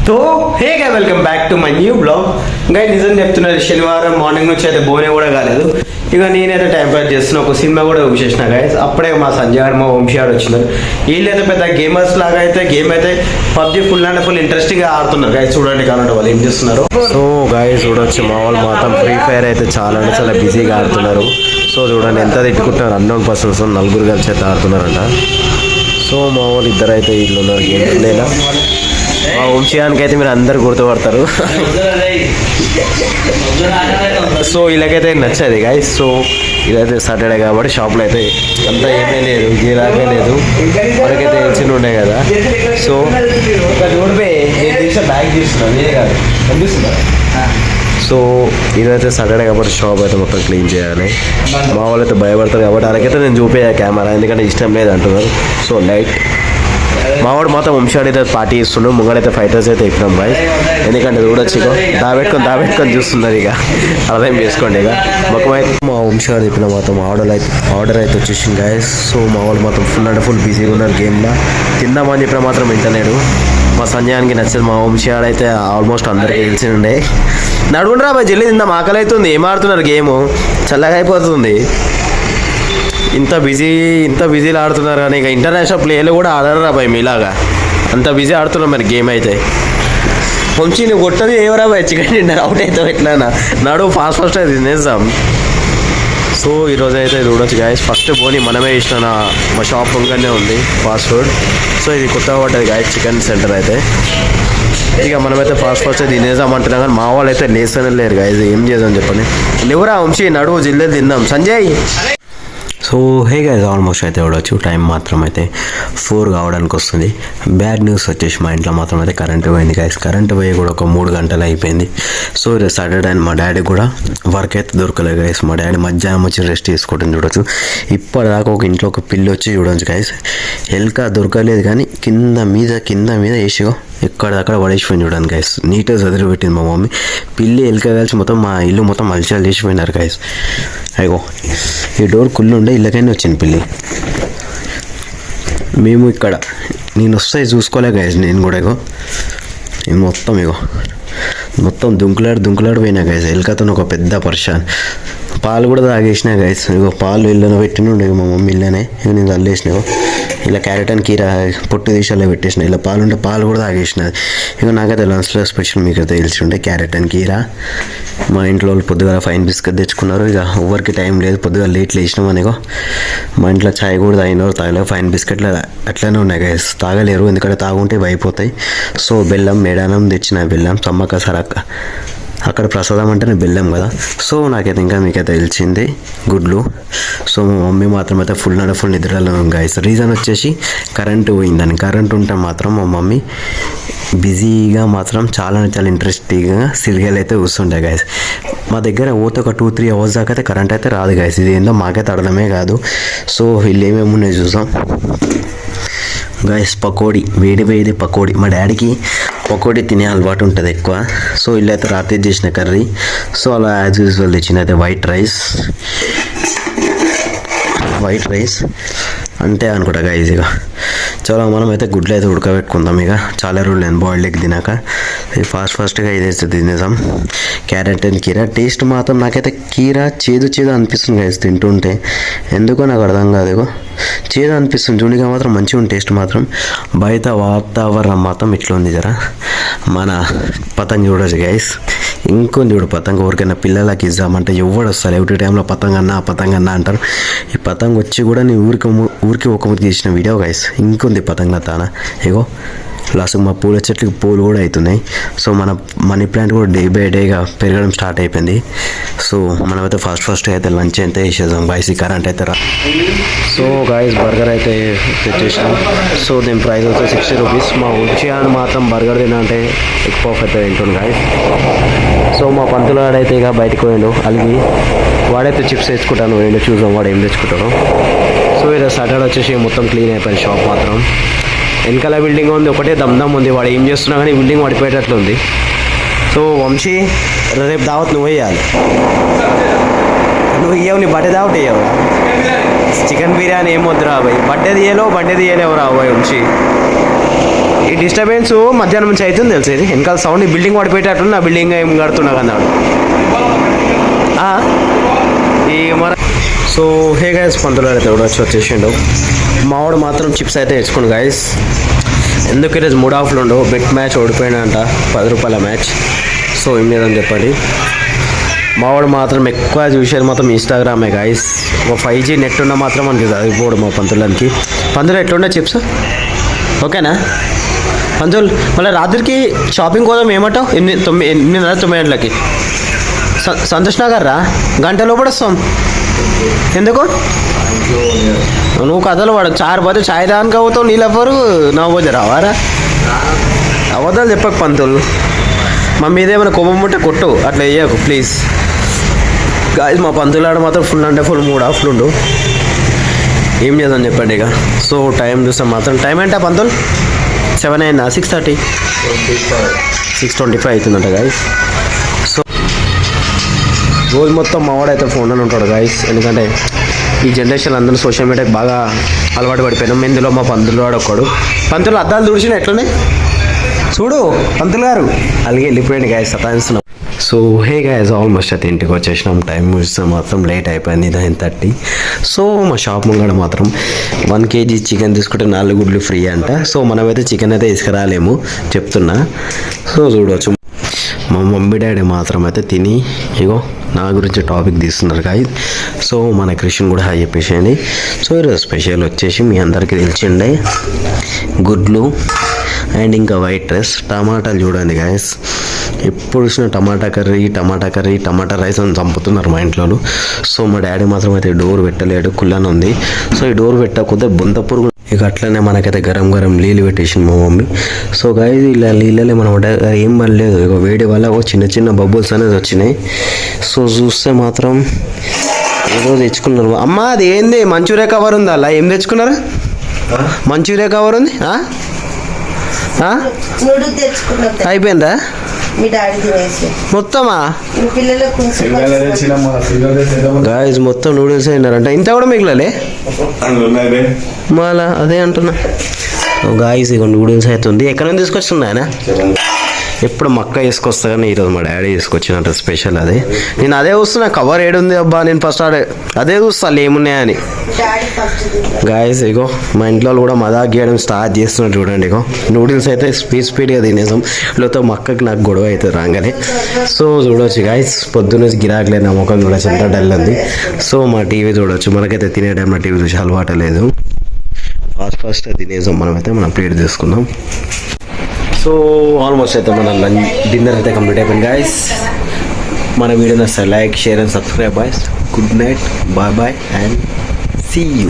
तो हे గా welcome back to my new blog. ఇంకా నిజం చెప్తున్నారు, శనివారం మార్నింగ్ నుంచి అయితే బోనే కూడా కాలేదు. ఇక నేనైతే టైం పాస్ చేస్తున్నా, ఒక సినిమా కూడా చూసేసిన గైస్. అప్పుడే మా సంజయ్ గారు మా వంశీ గారు వచ్చినారు. వీళ్ళైతే పెద్ద గేమర్స్ లాగా అయితే గేమ్ అయితే PUBG full and full interesting గా ఆడుతున్నారు గైస్. చూడండి కావాలంటే వాళ్ళు ఏం చేస్తున్నారు. సో గైస్ చూడొచ్చు, మా వాళ్ళు మాత్రం ఫ్రీ ఫైర్ అయితే చాలా అంటే చాలా బిజీగా ఆడుతున్నారు. సో చూడండి ఎంత తిట్టుకుంటున్నారు, అన్నోన్ పర్సన్స్ నలుగురు కలిసి అయితే ఆడుతున్నారంట. సో మా వాళ్ళు ఇద్దరు అయితే వీళ్ళు ఉన్నారు గేమ్ ప్లేలో. మా వంశీయానికి అయితే మీరు అందరు గుర్తుపడతారు. సో వీళ్ళకైతే నచ్చది గైస్. సో ఇదైతే సాటర్డే కాబట్టి షాప్లో అయితే అంతా ఏమీ లేదు, గిరాకే లేదు. మనకైతే తెలిసి ఉండే కదా. సో బ్యాగ్ తీసుకున్నాను కనిపిస్తుందా. సో ఇదైతే సాటర్డే కాబట్టి షాప్ అయితే మొత్తం క్లీన్ చేయాలి. మా వాళ్ళు అయితే భయపడతారు కాబట్టి అలాగైతే నేను చూపేయ కెమెరా, ఎందుకంటే ఇష్టం లేదు అంటున్నారు. సో లైట్ మావాడు మాత్రం వంశాడైతే పార్టీ ఇస్తుండు, ముంగడైతే ఫైటర్స్ అయితే ఇప్పినాం బాయ్. ఎందుకంటే చూడొచ్చు, ఇక దాబెట్టుకొని చూస్తున్నారు. ఇక అర్థం చేసుకోండి. ఇక మొక్కమైతే మా వంశాడు చెప్పిన మాత్రం ఆర్డర్ అయితే వచ్చేసింది గాయస్. సో మా వాళ్ళు మాత్రం ఫుల్ అంటే ఫుల్ బిజీగా ఉన్నారు గేమ్లో. తిందామని చెప్పిన మాత్రం వింటలేడు. మా సంజయానికి నచ్చదు. మా వంశాడు అయితే ఆల్మోస్ట్ అందరికీ తెలిసి ఉండే. నడుగుండ్రా బాయ్, జల్లి తిందాం, ఆకలి అవుతుంది. ఏం ఆడుతున్నారు గేము, చల్లగా అయిపోతుంది. ఇంత బిజీలో ఆడుతున్నారు కానీ ఇక ఇంటర్నేషనల్ ప్లేయర్లు కూడా ఆడరా బాయ్ మీలాగా. అంత బిజీ ఆడుతున్నారు మరి గేమ్ అయితే. కొంచెం నువ్వు కొట్టది ఏవరా బాయ్, చికెన్ డిన్నర్ అవుట్ అవుతావు ఎట్లా నడు ఫాస్ట్ అయితే తినేద్దాం. సో ఈరోజు అయితే చూడొచ్చు గాయస్, ఫస్ట్ బోని మనమే ఇచ్చిన మా షాప్ పొంగనే ఉంది ఫాస్ట్ ఫుడ్. సో ఇది కొత్తగా పడ్డది గాయస్, చికెన్ సెంటర్ అయితే. ఇక మనమైతే ఫాస్ట్ తినేద్దాం అంటున్నాం కానీ మా వాళ్ళు అయితే లేస్తూనే లేరు గాయస్. ఏం చేద్దాం చెప్పండి. లేవురా వంశీ, నడువు జిల్లా తిందాం. Sanjay. So hey guys, almost అయితే చూడవచ్చు టైం మాత్రం అయితే 4 కావడానికి వస్తుంది. బ్యాడ్ న్యూస్ వచ్చేసి మా ఇంట్లో మాత్రం అయితే కరెంటు పోయింది గైస్. కరెంటు పోయి కూడా ఒక 3 గంటలు అయిపోయింది. సో ఇది సాటర్డే అండ్ మా డాడీ కూడా వర్క్ అయితే దొరకలేదు గైస్. మా డాడీ మధ్యాహ్నం వచ్చి రెస్ట్ తీసుకుంటుంది చూడొచ్చు. ఇప్పటిదాకా ఒక ఇంట్లో ఒక పిల్లి వచ్చి చూడొచ్చు గైస్. ఎలుక దొరకలేదు కానీ కింద మీద వేసిగో ఎక్కడక్కడ పడేసిపోయింది చూడండి గైస్. నీట్గా చదిరి పెట్టింది మా మమ్మీ. పిల్లి ఎలుక కలిసి మొత్తం మా ఇల్లు మొత్తం అలచాలు చేసిపోయినారు గైస్. అయ్యో ఈ డోర్ కుళ్ళు ఉండే ఇళ్ళకైనా వచ్చింది పిల్లి. మేము ఇక్కడ నేను వస్తాయి చూసుకోలే గైస్. నేను కూడా నేను మొత్తం దుంకులాడు పోయినా గైస్. ఎలుకతో ఒక పెద్ద పరిశాన్. పాలు కూడా తాగేసినా గైస్. ఇగో పాలు ఇళ్ళలో పెట్టినుండే మా మమ్మీ ఇళ్ళనే. ఇక నేను చల్లేసినావు ఇలా క్యారెట్ అని కీర పొట్టు తీసాలో పెట్టేసిన. ఇలా పాలు ఉంటే పాలు కూడా తాగేసినది. ఇక నాకైతే లంచ్లో స్పెషల్ మీకు అయితే తెలిసి ఉండే క్యారెట్ అని కీర. మా ఇంట్లో వాళ్ళు పొద్దుగా ఫైన్ బిస్కెట్ తెచ్చుకున్నారు. ఇక ఎవరికి టైం లేదు, పొద్దుగా లేట్ లేచినాం అనుకో. మా ఇంట్లో చాయ్ కూడా తాగలేవు. ఫైన్ బిస్కెట్లు అట్లనే ఉన్నాయి గైస్. తాగలేరు ఎందుకంటే తాగుంటే అయిపోతాయి. సో బెల్లం మేడానం తెచ్చిన బెల్లం సమ్మక్క సరక్క అక్కడ ప్రసాదం అంటేనే బెల్లం కదా. సో నాకైతే ఇంకా మీకైతే తెలిసింది గుడ్లు. సో మా మమ్మీ మాత్రం అయితే ఫుల్ నిద్రలో గైస్. రీజన్ వచ్చేసి కరెంటు పోయిందని. కరెంట్ ఉంటే మాత్రం మా మమ్మీ బిజీగా మాత్రం చాలా ఇంట్రెస్టింగ్గా సీరియల్ అయితే కూర్చుంటాయి గైస్. మా దగ్గర పోతే ఒక 2-3 అవర్స్ దాకా అయితే కరెంట్ అయితే రాదు గైస్. ఇది ఏందో మాకైతే అర్థమే కాదు. సో వీళ్ళు ఏమేమి ఉన్నాయి చూసాం గైస్. పకోడీ, వేడి పకోడీ. మా డాడీకి పకోడీ తినే అలవాటు ఉంటుంది ఎక్కువ. సో వీళ్ళైతే రాత్రి చేసిన కర్రీ. సో అలా యాజ్ యూజువల్ తెచ్చిన అయితే వైట్ రైస్ అంతే అనుకుంటా గైస్. ఇక చాలా మనం అయితే గుడ్లు అయితే ఉడకబెట్టుకుందాం. ఇక చాలా రోజులు నేను బాయిల్డ్ ఎగ్ తినాక ఫాస్ట్గా ఇదైతే తినేసాం. క్యారెట్ అండ్ కీర టేస్ట్ మాత్రం నాకైతే కీర చేదు అనిపిస్తుంది గైస్ తింటుంటే. ఎందుకో నాకు అర్థం కాదు. ఇగో చేదు అనిపిస్తుంది. చూడిగా మాత్రం మంచిగా ఉంది టేస్ట్ మాత్రం. బయట వాతావరణం మాత్రం ఇట్లా ఉంది. జరా మన పతంగ చూడొచ్చు గైస్. ఇంకొంది చూడు పతంగ. ఎవరికైనా పిల్లలకి ఇద్దామంటే ఎవడు వస్తారు ఎవ్రీ టైంలో పతంగ అన్న అంటారు. ఈ పతంగ వచ్చి కూడా నీ ఊరికి ఒక ముద్దు తీసిన వీడియో గైస్. ఇంకొంది పతంగ తాన. ఇగో లాస్ట్ మా పూల చెట్లకి పూలు కూడా అవుతున్నాయి. సో మన మనీ ప్లాంట్ కూడా డే బై డేగా పెరగడం స్టార్ట్ అయిపోయింది. సో మనమైతే ఫస్ట్ అయితే లంచ్ అయితే వేసేద్దాం గాయస్. ఈ కరెంట్ అయితే సో గాయస్ బర్గర్ అయితే తెచ్చేసాం. సో దీని ప్రైస్ అయితే 60 రూపీస్. మా ఉచియాన్ని మాత్రం బర్గర్ తినంటే ఎగ్ పఫ్ అయితే తింటుంది గాయస్. సో మా పంతులు వాడైతే ఇక బయటకు పోయిండు అలిగి. వాడైతే చిప్స్ తెచ్చుకుంటాను పోయిండు. చూద్దాం వాడు ఏం తెచ్చుకుంటాడు. సో ఈరోజు సాటర్డే వచ్చేసి మొత్తం క్లీన్ అయిపోయింది షాప్ మాత్రం. వెనకాల బిల్డింగ్ ఉంది, ఒకటే దమ్దమ్ ఉంది. వాడు ఏం చేస్తున్నా కానీ బిల్డింగ్ పడిపోయేటట్లు ఉంది. సో వంశీ రేపు దావత్ నువ్వు వేయాలి. నువ్వు ఇవ్వవు, నీ బర్త్డే దావత్ వేయవు. చికెన్ బిర్యానీ ఏం వద్దురా బాయ్. బర్త్డే తీయలేవు రా బాయ్ వంశీ. ఈ డిస్టర్బెన్స్ మధ్యాహ్నం నుంచి అవుతుంది తెలుసు ఇది వెనకాల సౌండ్ ఈ బిల్డింగ్ పడిపోయేటట్టు నా బిల్డింగ్ ఏం కడుతున్నా కన్నాడు ఈ మన సో హే గైస్ పంతులు అయితే వచ్చేసిండు మావాడు మాత్రం చిప్స్ అయితే తెచ్చుకోండు గైస్ ఎందుకు ఈరోజు మూడ్ ఆఫ్లు ఉండవు బెట్ మ్యాచ్ ఓడిపోయినంట 10 రూపాయల మ్యాచ్ సో ఏం లేదని చెప్పండి మావాడు మాత్రం ఎక్కువ చూసేది మాత్రం ఇన్స్టాగ్రామే గైస్ ఒక 5G నెట్ ఉన్న మాత్రం మనకి చదివిపోడు మా పంతులకి పంతులు ఎట్లుండే చిప్స్ ఓకేనా పంతులు మళ్ళీ రాత్రికి షాపింగ్ కోసం ఏమంటావు 8:30-9 గంటలకి సంతోష్ నగర్ రా గంట లోపల వస్తాం ఎందుకు నువ్వు కథలు వాడు 4 పోతే ఛాయ్ దానికి అవుతావు నీళ్ళెవ్వరు నా పోతే రావారా అబద్ధాలు చెప్పకు పంతులు మా మీద ఏమైనా కోపం ఉంటే కొట్టు అట్లా వేయకు ప్లీజ్ గాయస్ మా పంతులాడు మాత్రం ఫుల్ అంటే ఫుల్ మూడ్ ఆఫ్లు ఉండు ఏం చేద్దాం చెప్పండి ఇక సో టైం చూస్తాం మాత్రం టైం ఏంటా పంతులు 7 అయిందా 6:30 6:25 అవుతుందంట గాయస్ సో రోజు మొత్తం మావాడైతే ఫోన్లోనే ఉంటాడు గాయస్ ఎందుకంటే ఈ జనరేషన్ అందరూ సోషల్ మీడియాకి బాగా అలవాటు పడిపోయినాం ఇందులో మా పంతులు వాడు ఒక్కడు పంతులు అద్దాలు తుడిచిన ఎట్లనే చూడు పంతులు గారు అలాగే వెళ్ళిపోయింది గాయస్ సతాయిస్తున్నాం సో హే గాయస్ ఆల్మోస్ట్ అయితే ఇంటికి వచ్చేసినాం టైం చూస్తే మాత్రం లేట్ అయిపోయింది 9:30 సో మా షాప్ ముంగడ మాత్రం 1 kg చికెన్ తీసుకుంటే 4 గుడ్లు ఫ్రీ అంట సో మనమైతే చికెన్ అయితే తీసుకురాలేము చెప్తున్నా సో చూడవచ్చు మా మమ్మీ డాడీ మాత్రం అయితే తిని ఇగో నా గురించి టాపిక్ తీస్తున్నారు గాయస్ సో మన కృష్ణ కూడా హాయ్ చెప్పేసేయండి సో ఈరోజు స్పెషల్ వచ్చేసి మీ అందరికీ తెలిసిండే గుడ్లు అండ్ ఇంకా వైట్ రైస్ టమాటాలు చూడండి గాయస్ ఎప్పుడు చూసిన టమాటా కర్రీ టమాటా రైస్ అని చంపుతున్నారు మా ఇంట్లో సో మా డాడీ మాత్రం అయితే డోర్ పెట్టలేడు కుళ్ళని ఉంది సో ఈ డోర్ పెట్టకపోతే బొంత పురుగు ఇక అట్లనే మనకైతే గరం నీళ్ళు పెట్టేసింది మా మమ్మీ సో గాయస్ ఇలా నీళ్ళలో మనం ఏం పనిలేదు ఇక వేడి వల్ల చిన్న బబుల్స్ అనేది వచ్చినాయి సో చూస్తే మాత్రం ఏదో తెచ్చుకున్నారు అమ్మ అది ఏంది మంచూరియా కవర్ ఉందా అలా ఏం తెచ్చుకున్నారు మంచూరియా కవర్ ఉంది అయిపోయిందా మొత్తమా గాయస్ మొత్తం నూడిల్స్ అయినారంట ఇంత కూడా మిగిలలే మళ్ళా అదే అంటున్నా గాయస్ ఇక నూడిల్స్ అవుతుంది ఎక్కడ నుంచి తీసుకొస్తుంది ఆయన ఎప్పుడు మక్క వేసుకొస్తా కానీ ఈరోజు మా డాడీ తీసుకొచ్చినట్టు స్పెషల్ అదే నేను అదే చూస్తున్నా కవర్ ఏడుంది అబ్బా నేను ఫస్ట్ అదే చూస్తా ఏమున్నాయని గాయస్ ఇగో మా ఇంట్లో కూడా మజాక్ చేయడం స్టార్ట్ చేస్తున్నారు చూడండి ఇగో నూడిల్స్ అయితే స్పీడ్గా తినేసాం లేకపోతే మక్కకి నాకు గొడవ అవుతుంది రాగానే సో చూడవచ్చు గాయస్ పొద్దున్న గిరాకలేదు నా ముఖం కూడా ఎంత డల్ ఉంది సో మా టీవీ చూడవచ్చు మనకైతే తినే టైంలో టీవీ చూసి అలవాటు లేదు ఫాస్ట్ తినేసాం మనమైతే మనం ప్లేట్ తీసుకుందాం సో ఆల్మోస్ట్ అయితే మన డిన్నర్ అయితే కంప్లీట్ అయిపోయింది గాయస్ మన వీడియో నచ్చితే like share and subscribe boys good night bye and see you